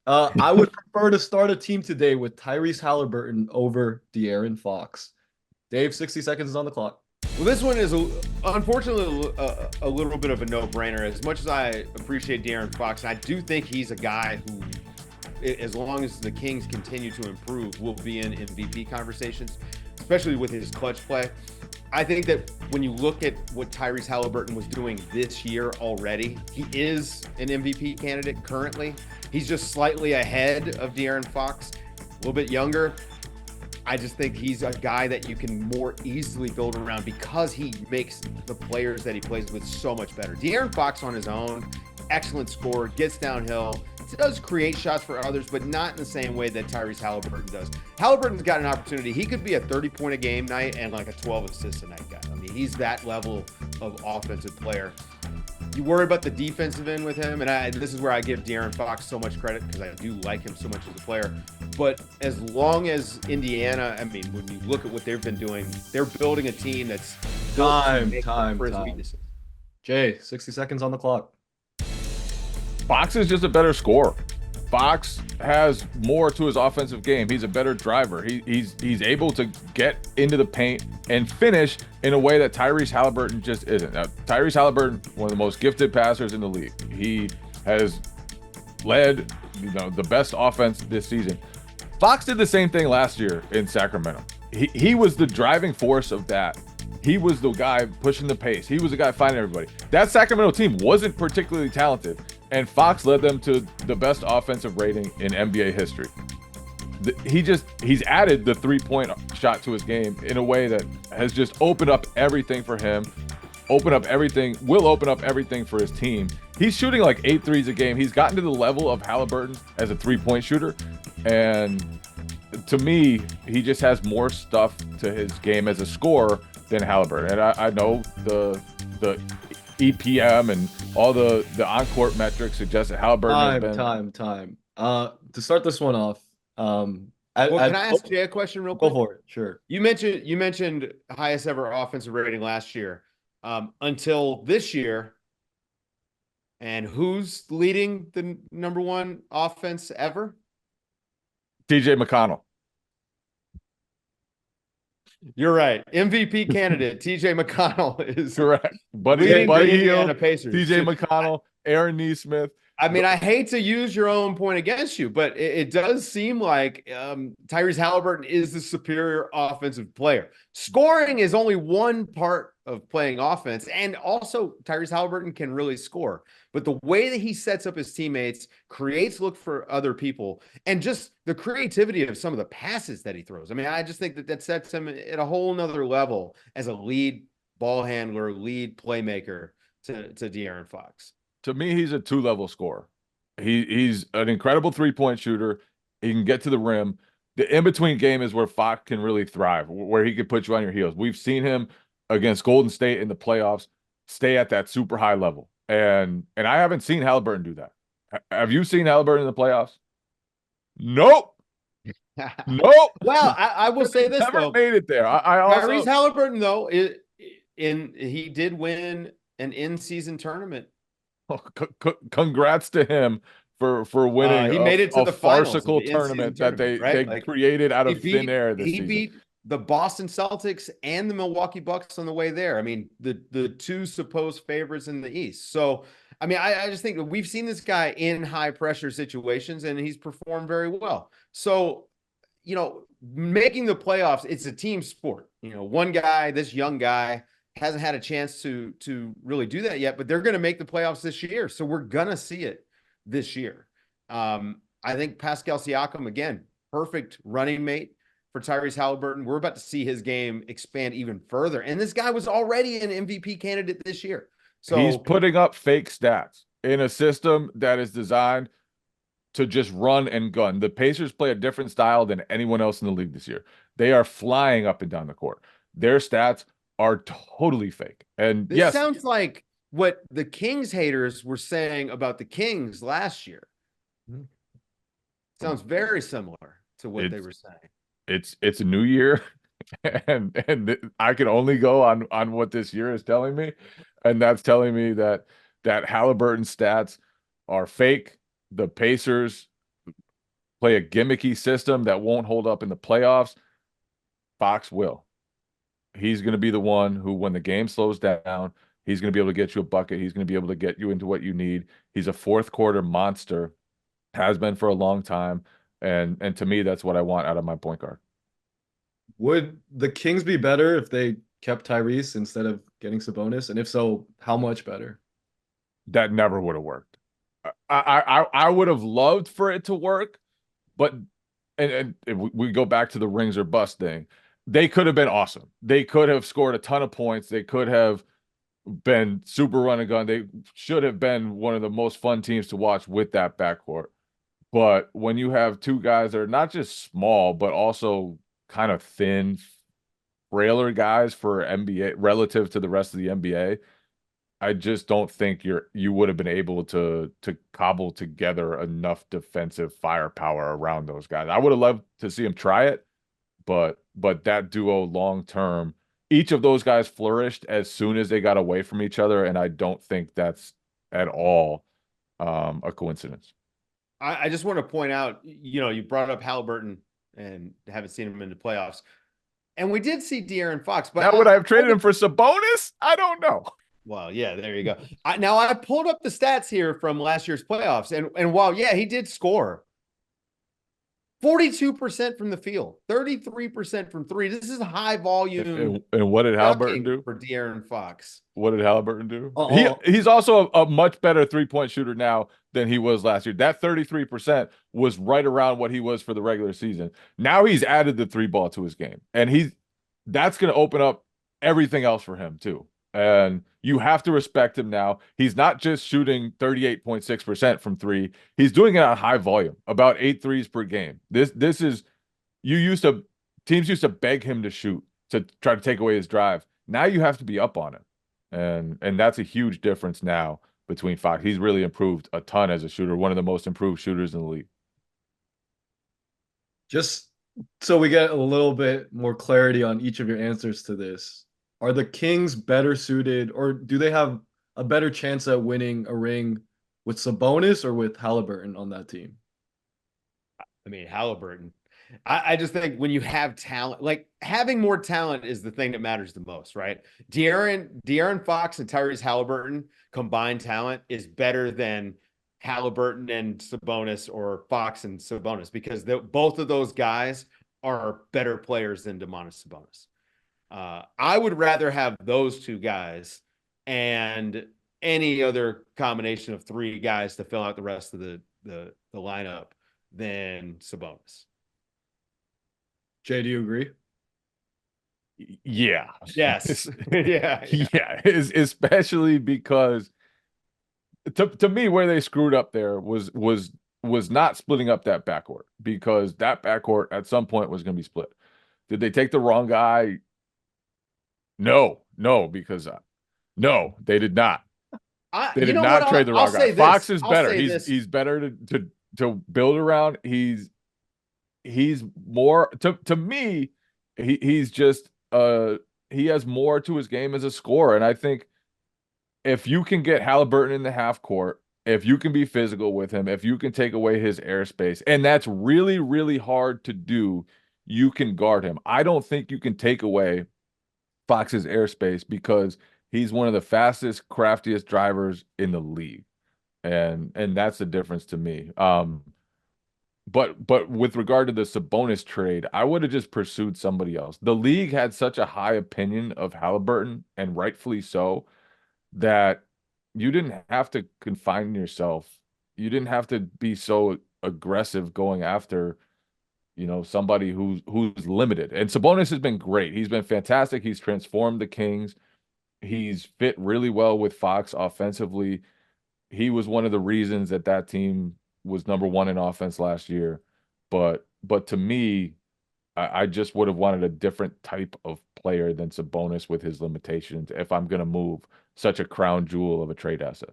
I would prefer to start a team today with Tyrese Haliburton over De'Aaron Fox. Dave, 60 seconds is on the clock. Well, this one is unfortunately a little bit of a no-brainer. As much as I appreciate De'Aaron Fox, I do think he's a guy who, as long as the Kings continue to improve, will be in MVP conversations, especially with his clutch play. I think that when you look at what Tyrese Haliburton was doing this year already, he is an MVP candidate currently. He's just slightly ahead of De'Aaron Fox, a little bit younger. I just think he's a guy that you can more easily build around because he makes the players that he plays with so much better. De'Aaron Fox on his own, excellent scorer, gets downhill, does create shots for others, but not in the same way that Tyrese Haliburton does. Haliburton's got an opportunity. He could be a 30-point a game night and like a 12 assist a night guy. I mean, he's that level of offensive player. You worry about the defensive end with him, and this is where I give De'Aaron Fox so much credit because I do like him so much as a player. But as long as Indiana, I mean, when you look at what they've been doing, they're building a team that's Time. weaknesses. Jay, 60 seconds on the clock. Fox is just a better scorer. Fox has more to his offensive game. He's a better driver. He's able to get into the paint and finish in a way that Tyrese Haliburton just isn't. Now, Tyrese Haliburton, one of the most gifted passers in the league. He has led, the best offense this season. Fox did the same thing last year in Sacramento. He was the driving force of that. He was the guy pushing the pace. He was the guy finding everybody. That Sacramento team wasn't particularly talented, and Fox led them to the best offensive rating in NBA history. He's added the three-point shot to his game in a way that has just opened up everything for him, will open up everything for his team. He's shooting like 8 threes a game. He's gotten to the level of Haliburton as a three-point shooter, and to me, he just has more stuff to his game as a scorer than Haliburton. And I know the EPM and all the on-court metrics suggest that Haliburton has been... Time. To start this one off, can I ask Jay a question real quick? Go for it. Sure. You mentioned highest ever offensive rating last year. Until this year, and who's leading the number one offense ever? TJ McConnell. You're right. MVP candidate TJ McConnell is correct. Buddy Hield, Pacers. TJ McConnell, Aaron Nesmith. I mean, I hate to use your own point against you, but it does seem like Tyrese Haliburton is the superior offensive player. Scoring is only one part of playing offense, and also Tyrese Haliburton can really score. But the way that he sets up his teammates, creates look for other people, and just the creativity of some of the passes that he throws. I mean, I just think that sets him at a whole nother level as a lead ball handler, lead playmaker to De'Aaron Fox. To me, he's a two-level scorer. He's an incredible three-point shooter. He can get to the rim. The in-between game is where Fox can really thrive, where he can put you on your heels. We've seen him against Golden State in the playoffs stay at that super high level. And I haven't seen Haliburton do that. Have you seen Haliburton in the playoffs? Nope. Nope. Well, I will say this, never though. Made it there. Tyrese Haliburton, though, he did win an in-season tournament. Oh, congrats to him for winning. He made it to the farcical tournament that they created out of thin air this season. He beat the Boston Celtics and the Milwaukee Bucks on the way there. I mean, the two supposed favorites in the East. So, I mean, I just think that we've seen this guy in high pressure situations, and he's performed very well. So, making the playoffs, it's a team sport. One guy, this young guy, hasn't had a chance to really do that yet, but they're going to make the playoffs this year. So we're going to see it this year. I think Pascal Siakam, again, perfect running mate for Tyrese Haliburton. We're about to see his game expand even further. And this guy was already an MVP candidate this year. So he's putting up fake stats in a system that is designed to just run and gun. The Pacers play a different style than anyone else in the league this year. They are flying up and down the court. Their stats are totally fake. And this sounds like what the Kings haters were saying about the Kings last year. Sounds very similar to what they were saying. It's a new year, and I can only go on what this year is telling me, and that's telling me that Haliburton stats are fake. The Pacers play a gimmicky system that won't hold up in the playoffs, Fox will. He's going to be the one who, when the game slows down, he's going to be able to get you a bucket. He's going to be able to get you into what you need. He's a fourth quarter monster, has been for a long time. And to me, that's what I want out of my point guard. Would the Kings be better if they kept Tyrese instead of getting Sabonis? And if so, how much better? That never would have worked. I would have loved for it to work, but and if we go back to the rings or bust thing, they could have been awesome. They could have scored a ton of points. They could have been super run and gun. They should have been one of the most fun teams to watch with that backcourt. But when you have two guys that are not just small, but also kind of thin, frailer guys for NBA relative to the rest of the NBA, I just don't think you would have been able to cobble together enough defensive firepower around those guys. I would have loved to see him try it, but that duo long term, each of those guys flourished as soon as they got away from each other, and I don't think that's at all a coincidence. I just want to point out, you brought up Haliburton and haven't seen him in the playoffs. And we did see De'Aaron Fox, but now would I have traded him for Sabonis? I don't know. Well, yeah, there you go. Now I pulled up the stats here from last year's playoffs, and while he did score 42% from the field, 33% from three. This is high volume. And what did Haliburton do for De'Aaron Fox? What did Haliburton do? He's also a much better 3-point shooter now than he was last year. That 33% was right around what he was for the regular season. Now he's added the 3-ball to his game, and that's going to open up everything else for him too. And you have to respect him now. He's not just shooting 38.6% from three. He's doing it on high volume, about 8 threes per game. This is teams used to beg him to shoot to try to take away his drive. Now you have to be up on him. And that's a huge difference now between Fox. He's really improved a ton as a shooter, one of the most improved shooters in the league. Just so we get a little bit more clarity on each of your answers to this. Are the Kings better suited, or do they have a better chance at winning a ring with Sabonis or with Haliburton on that team? I mean, Haliburton. I just think when you have talent, like having more talent is the thing that matters the most, right? De'Aaron Fox and Tyrese Haliburton combined talent is better than Haliburton and Sabonis or Fox and Sabonis, because both of those guys are better players than Domantas Sabonis. I would rather have those two guys and any other combination of three guys to fill out the rest of the lineup than Sabonis. Jay, do you agree? Yeah. Yes. Yeah. Especially because to me, where they screwed up there was not splitting up that backcourt, because that backcourt at some point was going to be split. Did they take the wrong guy? No, because no, they did not. They did not trade the wrong guy. Fox is better. He's better to build around. He's more to me. He's just he has more to his game as a scorer, and I think if you can get Haliburton in the half court, if you can be physical with him, if you can take away his airspace, and that's really, really hard to do, you can guard him. I don't think you can take away Fox's airspace, because he's one of the fastest, craftiest drivers in the league. And that's the difference to me. But with regard to the Sabonis trade, I would have just pursued somebody else. The league had such a high opinion of Haliburton, and rightfully so, that you didn't have to confine yourself. You didn't have to be so aggressive going after somebody who's limited. And Sabonis has been great. He's been fantastic. He's transformed the Kings. He's fit really well with Fox offensively. He was one of the reasons that team was number one in offense last year. But to me, I just would have wanted a different type of player than Sabonis with his limitations if I'm going to move such a crown jewel of a trade asset.